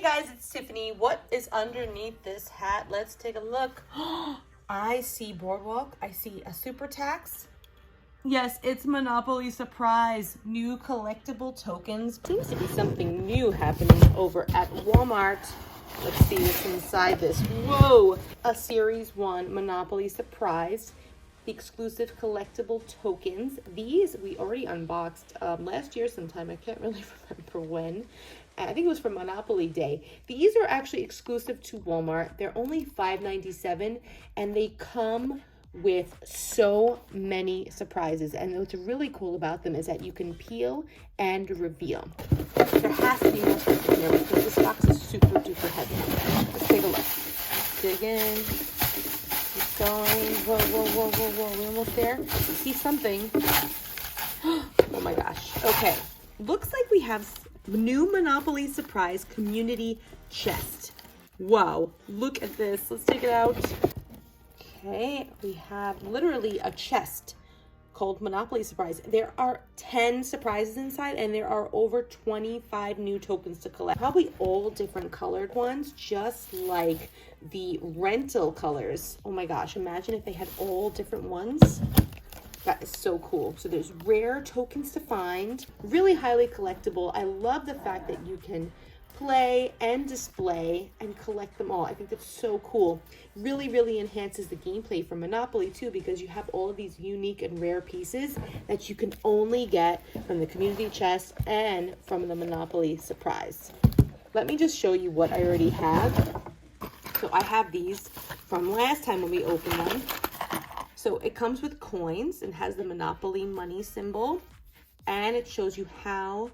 guys, it's Tiffany. What is underneath this hat? Let's take a look. I see Boardwalk. I see a super tax. Yes, it's Monopoly Surprise. New collectible tokens. Seems to be something new happening over at Walmart. Let's see what's inside this. Whoa! A Series 1 Monopoly Surprise. The exclusive collectible tokens. These we already unboxed last year sometime. I can't really remember when. I think it was for Monopoly Day. These are actually exclusive to Walmart. They're only $5.97 and they come with so many surprises. And what's really cool about them is that you can peel and reveal. There has to be more stuff in here because this box is super duper heavy. Let's take a look. Dig in. Keep going. Whoa, whoa, whoa, whoa, whoa. We're almost there. I see something. Oh my gosh. Okay. Looks like we have new Monopoly Surprise Community Chest. Wow. Look at this. Let's take it out. Okay. We have literally a chest called Monopoly Surprise. There are 10 surprises inside and there are over 25 new tokens to collect. Probably all different colored ones, just like the rental colors. Oh my gosh, imagine if they had all different ones. That is so cool. So there's rare tokens to find, really highly collectible. I love the fact that you can play and display and collect them all. I think that's so cool. Really, really enhances the gameplay for Monopoly too, because you have all of these unique and rare pieces that you can only get from the community chest and from the Monopoly Surprise. Let me just show you what I already have. So I have these from last time when we opened them. So it comes with coins and has the Monopoly money symbol, and it shows you how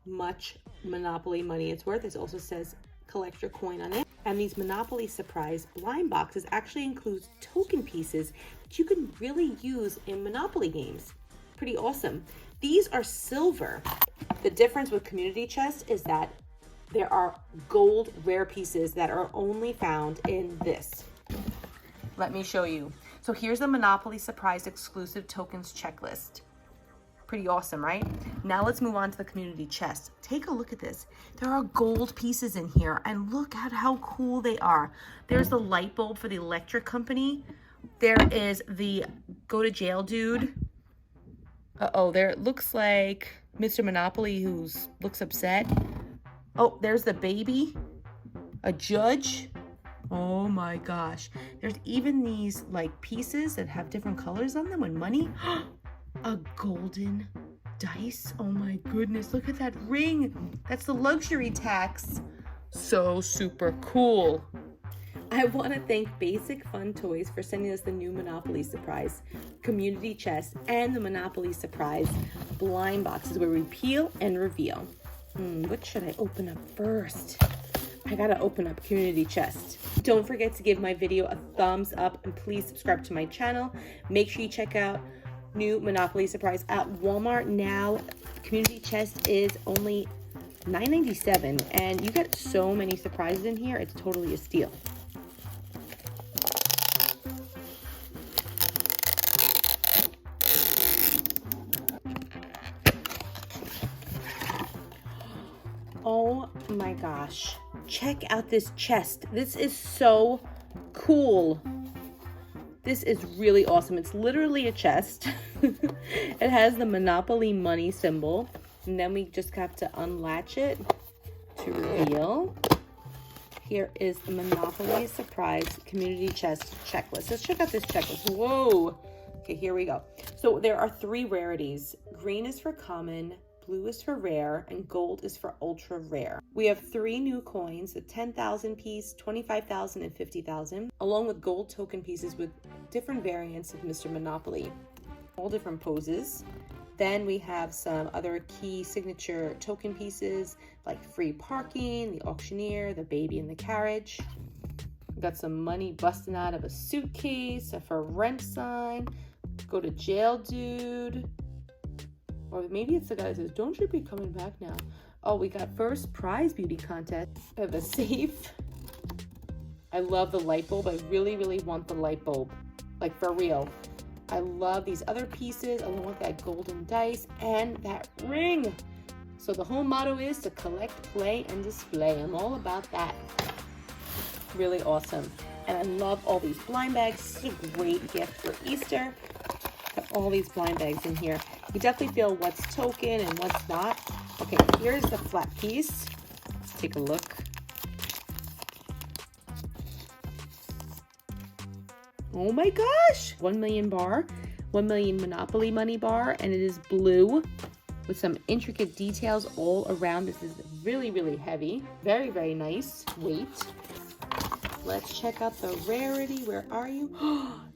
much Monopoly money it's worth. It also says collect your coin on it. And these Monopoly Surprise blind boxes actually includes token pieces that you can really use in Monopoly games. Pretty awesome. These are silver. The difference with community chest is that there are gold rare pieces that are only found in this. Let me show you. So here's the Monopoly Surprise exclusive tokens checklist. Pretty awesome, right? Now let's move on to the community chest. Take a look at this. There are gold pieces in here and look at how cool they are. There's the light bulb for the electric company. There is the go to jail dude. Uh-oh, there it looks like Mr. Monopoly who looks upset. Oh, there's the baby. A judge. Oh my gosh. There's even these like pieces that have different colors on them and money. A golden dice. Oh my goodness. Look at that ring. That's the luxury tax. So super cool. I want to thank Basic Fun Toys for sending us the new Monopoly Surprise Community Chest and the Monopoly Surprise blind boxes where we peel and reveal. What should I open up first? I gotta open up Community Chest. Don't forget to give my video a thumbs up and please subscribe to my channel. Make sure you check out new Monopoly Surprise at Walmart now. Community Chest is only $9.97 and you get so many surprises in here. It's totally a steal. Oh my gosh. Check out this chest. This is so cool. This is really awesome. It's literally a chest. It has the Monopoly money symbol. And then we just have to unlatch it to reveal. Here is the Monopoly Surprise Community Chest checklist. Let's check out this checklist. Whoa. Okay, here we go. So there are 3 rarities. Green is for common, blue is for rare, and gold is for ultra rare. We have 3 new coins, the 10,000 piece, 25,000, and 50,000, along with gold token pieces with different variants of Mr. Monopoly, all different poses. Then we have some other key signature token pieces like free parking, the auctioneer, the baby in the carriage. We got some money busting out of a suitcase, a for rent sign, go to jail dude, or maybe it's the guy that says, don't you be coming back now. Oh, we got first prize beauty contest. I have a safe. I love the light bulb. I really, really want the light bulb. Like for real. I love these other pieces along with that golden dice and that ring. So the whole motto is to collect, play, and display. I'm all about that. Really awesome. And I love all these blind bags. This is a great gift for Easter. Got all these blind bags in here. You definitely feel what's token and what's not. Okay, here's the flat piece. Let's take a look. Oh my gosh! 1 million bar, 1 million Monopoly money bar, and it is blue with some intricate details all around. This is really, really heavy. Very, very nice weight. Let's check out the rarity. Where are you?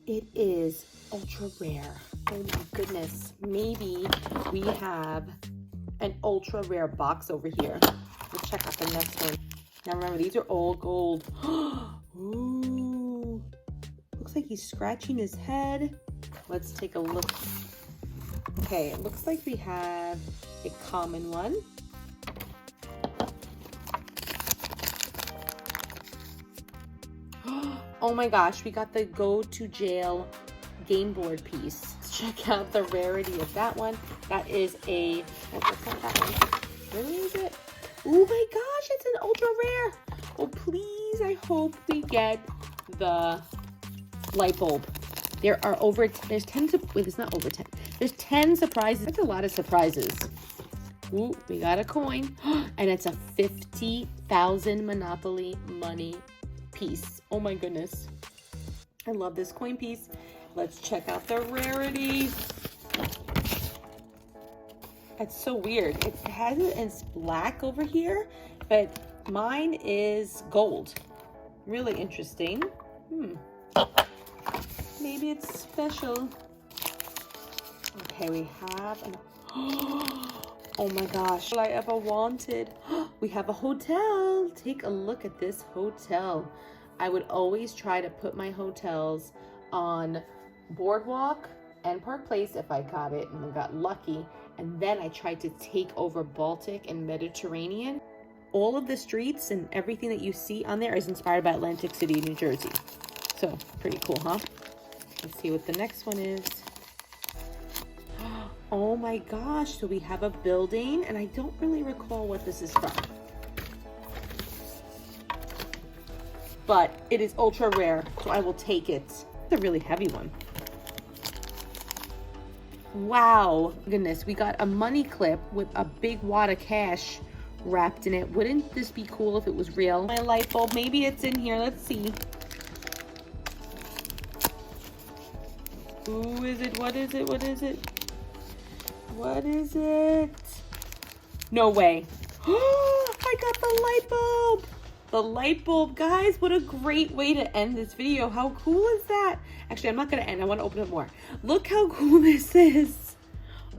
It is ultra rare. Oh my goodness. Maybe we have an ultra rare box over here. Let's check out the next one. Now remember, these are all gold. Ooh. Looks like he's scratching his head. Let's take a look. Okay, it looks like we have a common one. Oh my gosh, we got the go to jail game board piece. Let's check out the rarity of that one. That is a, oh, that's not that one. Where is it? Oh my gosh, it's an ultra rare. Oh please, I hope we get the light bulb. There are there's 10, wait, it's not over 10. There's 10 surprises. That's a lot of surprises. Ooh, we got a coin. And it's a 50,000 Monopoly money piece. Oh my goodness. I love this coin piece. Let's check out the rarity. It's so weird. It has it in black over here, but mine is gold. Really interesting. Maybe it's special. Okay, we have an, oh my gosh, all I ever wanted. We have a hotel. Take a look at this hotel. I would always try to put my hotels on Boardwalk and Park Place if I got it and I got lucky. And then I tried to take over Baltic and Mediterranean. All of the streets and everything that you see on there is inspired by Atlantic City, New Jersey. So pretty cool, huh? Let's see what the next one is. Oh my gosh, so we have a building and I don't really recall what this is from. But it is ultra rare, so I will take it. It's a really heavy one. Wow, goodness, we got a money clip with a big wad of cash wrapped in it. Wouldn't this be cool if it was real? My light bulb, maybe it's in here, let's see. Who is it? What is it? What is it? What is it? No way. I got the light bulb. The light bulb, guys. What a great way to end this video. How cool is that? Actually, I'm not going to end. I want to open it more. Look how cool this is.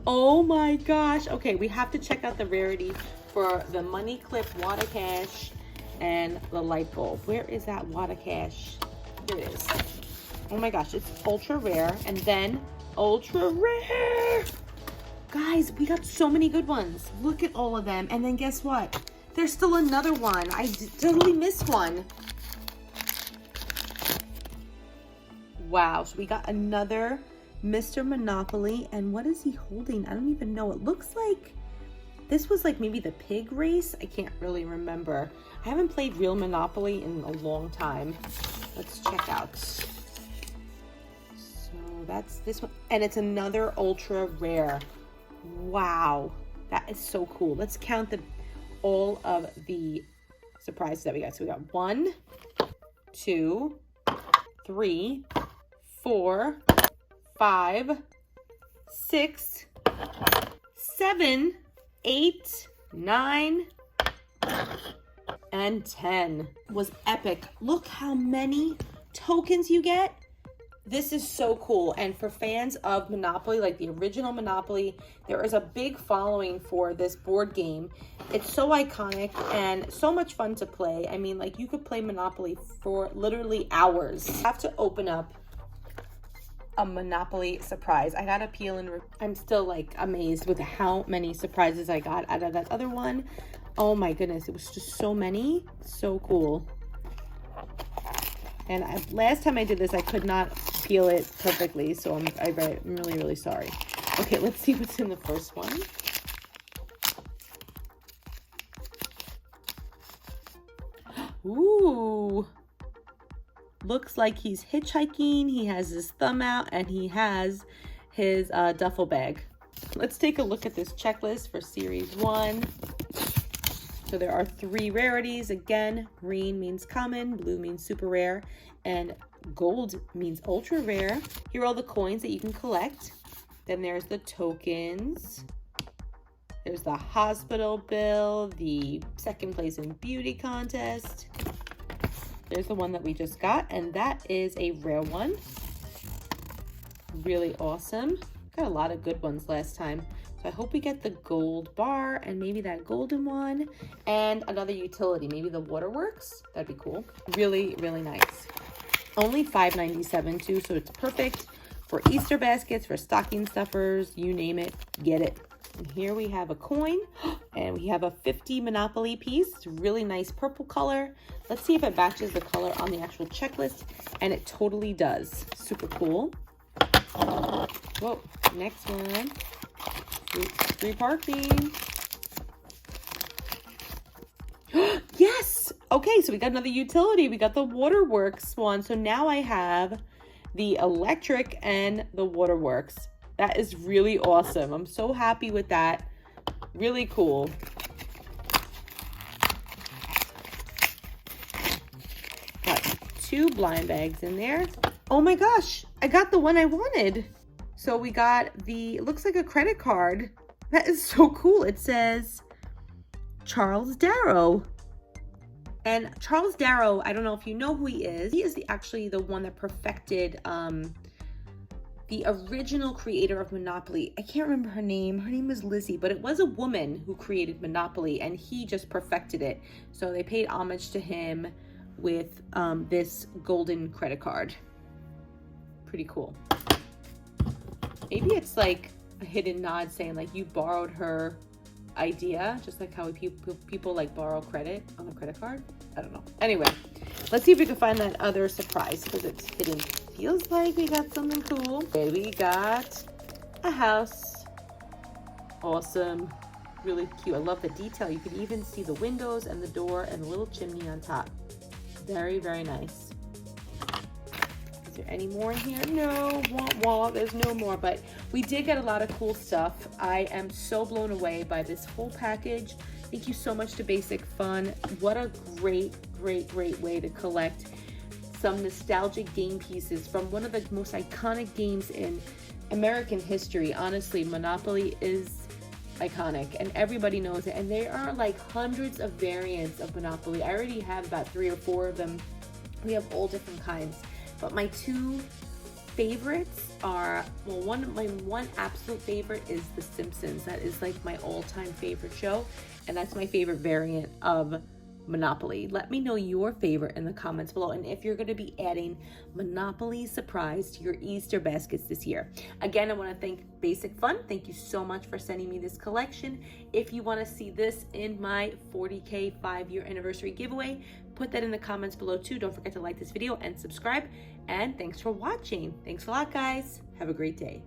Oh my gosh. Okay, we have to check out the rarity for the money clip wad of cash and the light bulb. Where is that wad of cash? Here it is. Oh my gosh, it's ultra rare and then ultra rare. Guys, we got so many good ones. Look at all of them. And then guess what? There's still another one. I totally missed one. Wow, so we got another Mr. Monopoly. And what is he holding? I don't even know. It looks like this was like maybe the pig race. I can't really remember. I haven't played real Monopoly in a long time. Let's check out. That's this one, and it's another ultra rare. Wow, that is so cool. Let's count all of the surprises that we got. So we got 1, 2, 3, 4, 5, 6, 7, 8, 9, and 10. It was epic. Look how many tokens you get. This is so cool. And for fans of Monopoly, like the original Monopoly, there is a big following for this board game. It's so iconic and so much fun to play. I mean, like you could play Monopoly for literally hours. I have to open up a Monopoly surprise. I gotta peel and I'm still like amazed with how many surprises I got out of that other one. Oh my goodness, it was just so many. So cool. And last time I did this, I could not peel it perfectly, so I'm really, really sorry. Okay, let's see what's in the first one. Ooh. Looks like he's hitchhiking. He has his thumb out and he has his duffel bag. Let's take a look at this checklist for series 1. So there are 3 rarities. Again, green means common, blue means super rare, and gold means ultra rare. Here are all the coins that you can collect. Then there's the tokens. There's the hospital bill, the second place in beauty contest. There's the one that we just got, and that is a rare one. Really awesome. Got a lot of good ones last time. So I hope we get the gold bar and maybe that golden one and another utility, maybe the waterworks. That'd be cool. Really, really nice. Only $5.97 too, so it's perfect for Easter baskets, for stocking stuffers, you name it, get it. And here we have a coin and we have a 50 Monopoly piece. It's a really nice purple color. Let's see if it matches the color on the actual checklist, and it totally does. Super cool. Whoa, next one. Free parking. Yes! Okay, so we got another utility. We got the waterworks one. So now I have the electric and the waterworks. That is really awesome. I'm so happy with that. Really cool. Got 2 blind bags in there. Oh my gosh, I got the one I wanted. So we got the, looks like a credit card. That is so cool. It says Charles Darrow. And Charles Darrow, I don't know if you know who he is. He is actually the one that perfected the original creator of Monopoly. I can't remember her name. Her name was Lizzie, but it was a woman who created Monopoly and he just perfected it. So they paid homage to him with this golden credit card. Pretty cool. Maybe it's like a hidden nod saying like you borrowed her idea, just like how people like borrow credit on a credit card. I don't know. Anyway, let's see if we can find that other surprise because it's hidden. Feels like we got something cool. Okay, we got a house. Awesome. Really cute. I love the detail. You can even see the windows and the door and the little chimney on top. Very, very nice. Is there any more in here? No, wah. There's no more, but we did get a lot of cool stuff. I am so blown away by this whole package. Thank you so much to Basic Fun. What a great way to collect some nostalgic game pieces from one of the most iconic games in American history. Honestly, Monopoly is iconic and everybody knows it. And there are like hundreds of variants of Monopoly. I already have about 3 or 4 of them. We have all different kinds. But my 2 favorites are, well, my one absolute favorite is The Simpsons. That is like my all-time favorite show. And that's my favorite variant of Monopoly. Let me know your favorite in the comments below, and if you're going to be adding Monopoly Surprise to your Easter baskets this year. Again, I want to thank Basic Fun. Thank you so much for sending me this collection. If you want to see this in my 40K 5-year anniversary giveaway, put that in the comments below too. Don't forget to like this video and subscribe, and thanks for watching. Thanks a lot, guys. Have a great day.